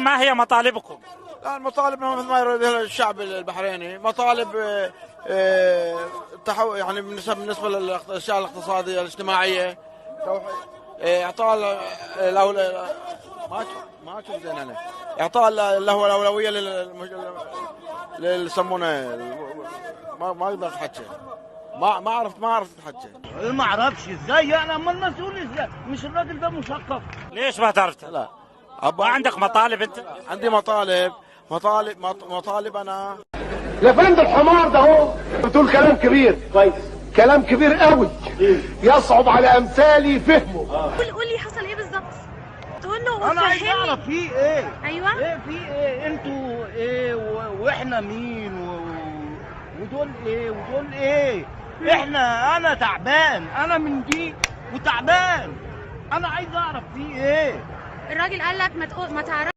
ما هي مطالبكم؟ المطالب مثل ما يريد الشعب البحريني، مطالب يعني بالنسبه للاشياء الاقتصاديه الاجتماعيه، اعطاء ما اشوف زين انا، اعطاء له الاولويه يسمونه، ما اقدر اتحكى، ما عرفت اتحكى. ما اعرفش ازاي يعني، اما المسؤول ازاي؟ مش الراجل ده مثقف؟ ليش ما تعرف؟ لا ما عندك مطالب انت؟ عندي مطالب انا. يا فندم الحمار ده اهو بتقول كلام كبير، كويس، كلام كبير قوي يصعب على امثالي فهمه. قول لي حصل ايه بالظبط؟ تقول له انا عايز فهمني. اعرف في ايه. ايوه ايه في ايه؟ انتوا ايه واحنا مين ودول ايه ودول ايه؟ انا تعبان، انا من دي وتعبان، انا عايز اعرف في ايه. الراجل قال لك ما تعرفش.